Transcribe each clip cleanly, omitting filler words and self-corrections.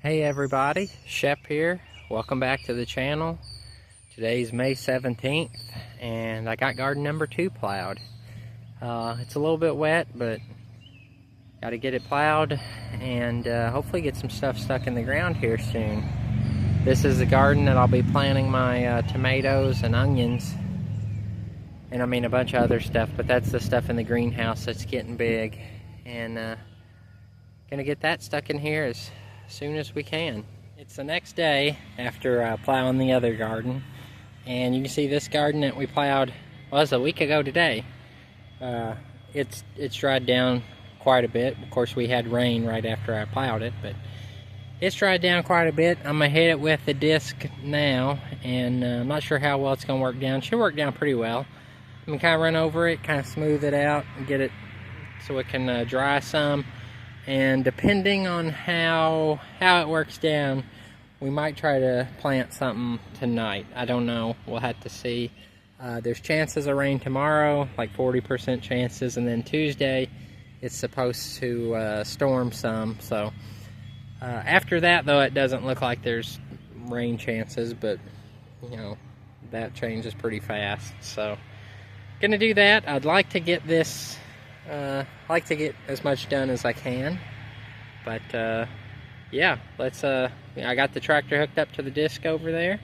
Hey everybody, Shep here. Welcome back to the channel. Today's May 17th and I got garden number 2 plowed. It's a little bit wet, but got to get it plowed and hopefully get some stuff stuck in the ground here soon. This is the garden that I'll be planting my tomatoes and onions, and I mean a bunch of other stuff, but that's the stuff in the greenhouse that's getting big, and gonna get that stuck in here as soon as we can. It's the next day after plowing the other garden, and you can see this garden that we plowed was a week ago today. It's dried down quite a bit. Of course, we had rain right after I plowed it, but it's dried down quite a bit. I'm gonna hit it with the disc now, and I'm not sure how well it's gonna work down. It should work down pretty well. I'm gonna kind of run over it, kind of smooth it out, and get it so it can dry some. And depending on how it works down, we might try to plant something tonight. I don't know. We'll have to see. There's chances of rain tomorrow, like 40% chances, and then Tuesday it's supposed to storm some. So after that, though, it doesn't look like there's rain chances, but you know, that changes pretty fast. So gonna do that. I'd like to get this like to get as much done as I can, but yeah, let's I got the tractor hooked up to the disc over there,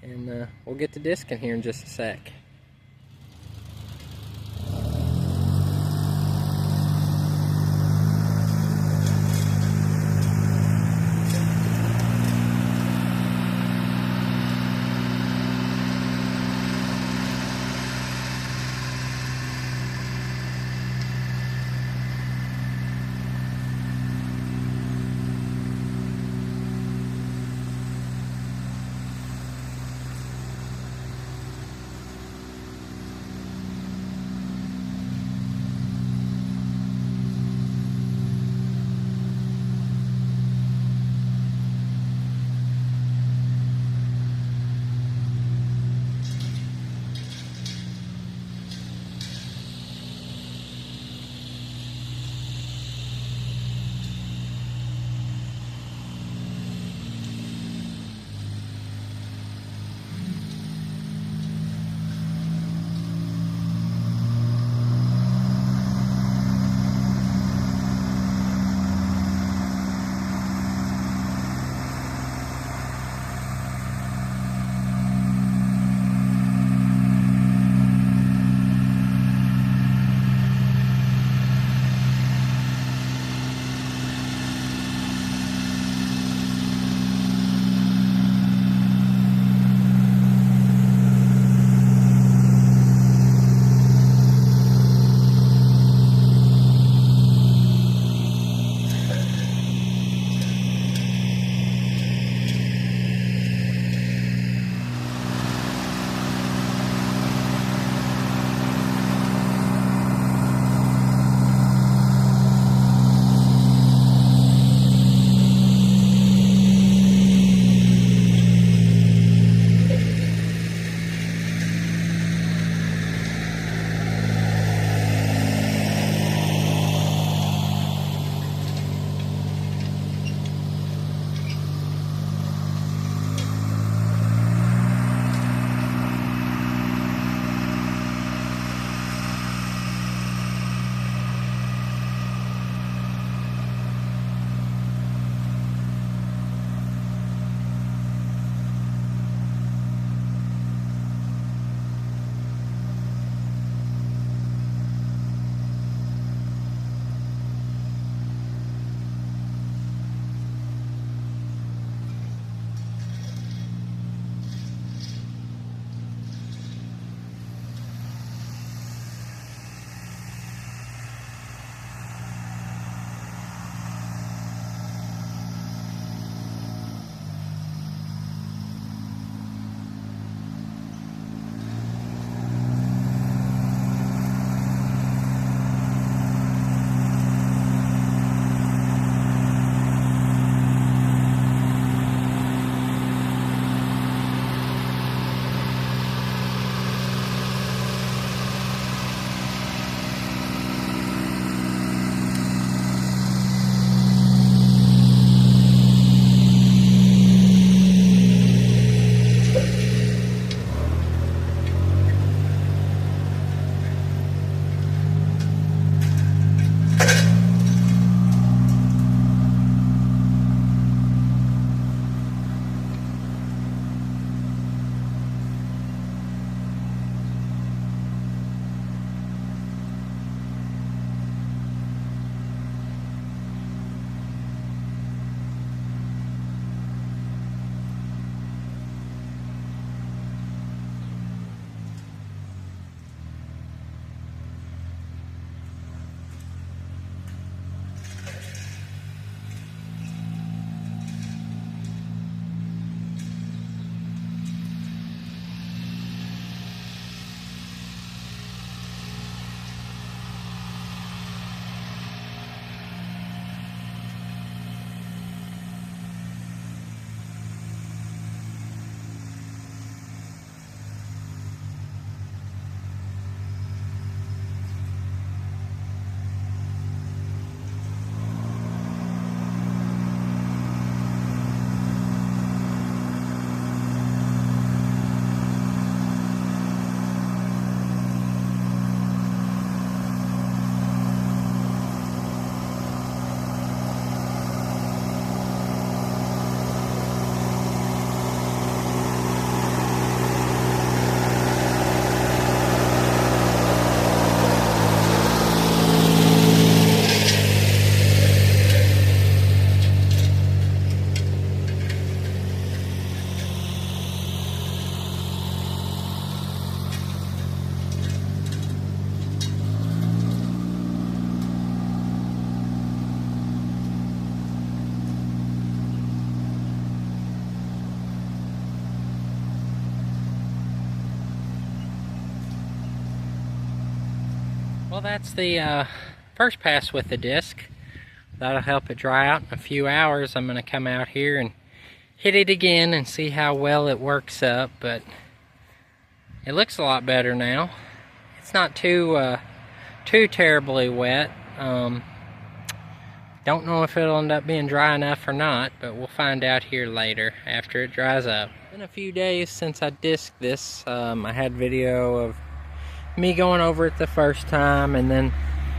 and we'll get the disc in here in just a sec. Well, that's the first pass with the disc. That'll help it dry out. In a few hours, I'm going to come out here and hit it again and see how well it works up, but it looks a lot better now. It's not too terribly wet. Don't know if it'll end up being dry enough or not, but we'll find out here later after it dries up. It's been a few days since I disced this. I had video of me going over it the first time, and then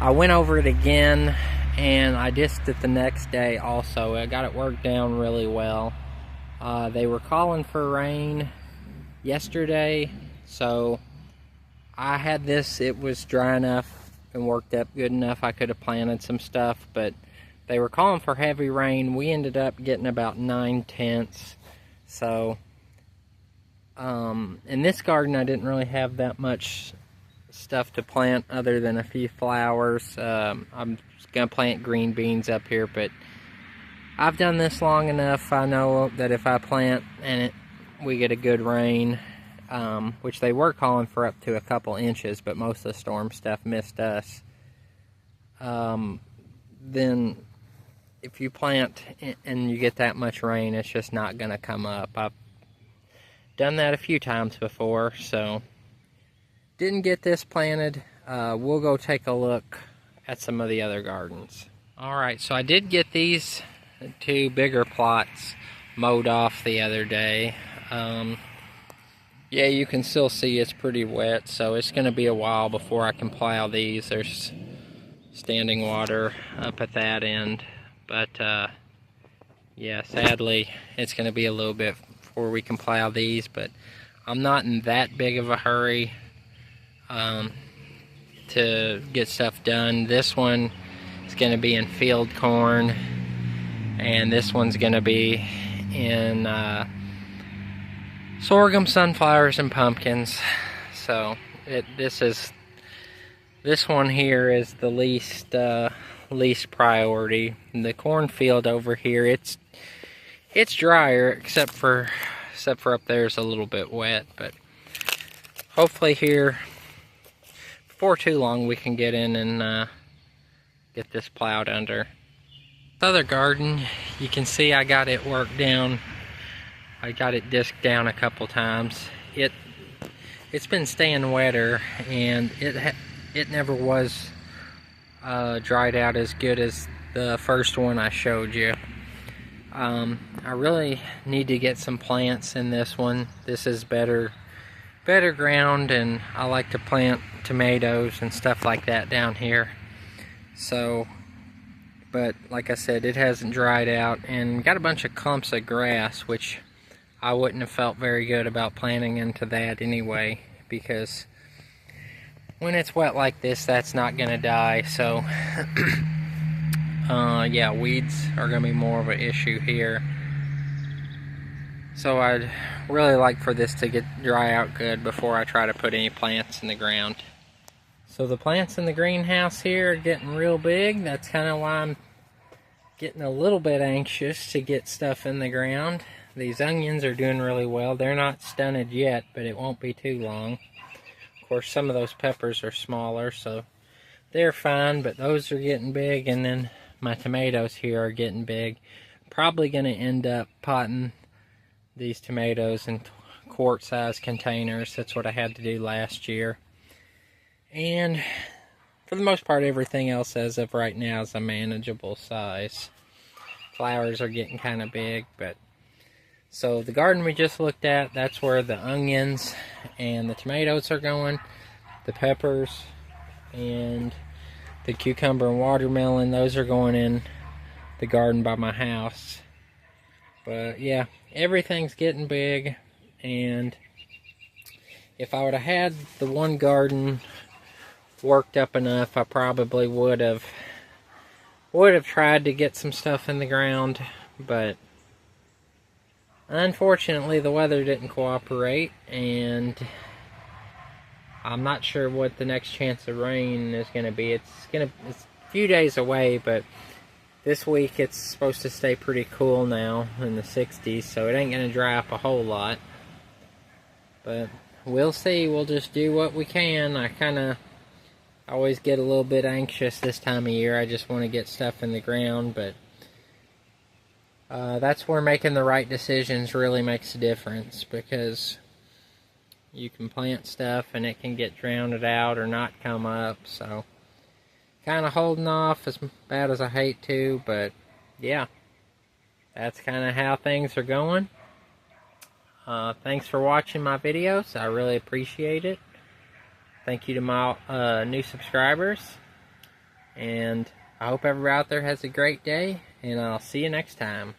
I went over it again and I disced it the next day also. I got it worked down really well. They were calling for rain yesterday, so I had this. It was dry enough and worked up good enough. I could have planted some stuff, but they were calling for heavy rain. We ended up getting about 9/10. So, in this garden, I didn't really have that much stuff to plant other than a few flowers. I'm gonna plant green beans up here, but I've done this long enough. I know that if I plant and we get a good rain, which they were calling for up to a couple inches, but most of the storm stuff missed us. Then if you plant and you get that much rain, it's just not gonna come up. I've done that a few times before, so didn't get this planted. We'll go take a look at some of the other gardens. Alright, so I did get these two bigger plots mowed off the other day. Yeah, you can still see it's pretty wet, so it's going to be a while before I can plow these. There's standing water up at that end, but yeah, sadly it's going to be a little bit before we can plow these, but I'm not in that big of a hurry to get stuff done. This one is going to be in field corn, and this one's going to be in sorghum, sunflowers, and pumpkins. So this one here is the least priority. The cornfield over here, it's drier, except for up there is a little bit wet, but hopefully here before too long we can get in and get this plowed under. The other garden, you can see I got it worked down. I got it disced down a couple times. It's been staying wetter, and it never was dried out as good as the first one I showed you. I really need to get some plants in this one. This is better ground, and I like to plant tomatoes and stuff like that down here. So, but like I said, it hasn't dried out, and got a bunch of clumps of grass, which I wouldn't have felt very good about planting into that anyway, because when it's wet like this, that's not gonna die. So yeah, weeds are gonna be more of an issue here. So I'd really like for this to dry out good before I try to put any plants in the ground. So the plants in the greenhouse here are getting real big. That's kind of why I'm getting a little bit anxious to get stuff in the ground. These onions are doing really well. They're not stunted yet, but it won't be too long. Of course, some of those peppers are smaller, so they're fine, but those are getting big, and then my tomatoes here are getting big. Probably going to end up potting these tomatoes in quart-sized containers. That's what I had to do last year. And for the most part, everything else as of right now is a manageable size. Flowers are getting kind of big, but so the garden we just looked at, that's where the onions and the tomatoes are going. The peppers and the cucumber and watermelon, those are going in the garden by my house. But yeah, everything's getting big, and if I would have had the one garden worked up enough, I probably would have tried to get some stuff in the ground, but unfortunately the weather didn't cooperate, and I'm not sure what the next chance of rain is going to be. It's a few days away, but this week it's supposed to stay pretty cool now in the 60s, so it ain't going to dry up a whole lot. But we'll see. We'll just do what we can. I kind of I always get a little bit anxious this time of year. I just want to get stuff in the ground, but that's where making the right decisions really makes a difference, because you can plant stuff and it can get drowned out or not come up. So kind of holding off, as bad as I hate to, but yeah, that's kind of how things are going. Thanks for watching my videos. I really appreciate it. Thank you to my new subscribers, and I hope everybody out there has a great day, and I'll see you next time.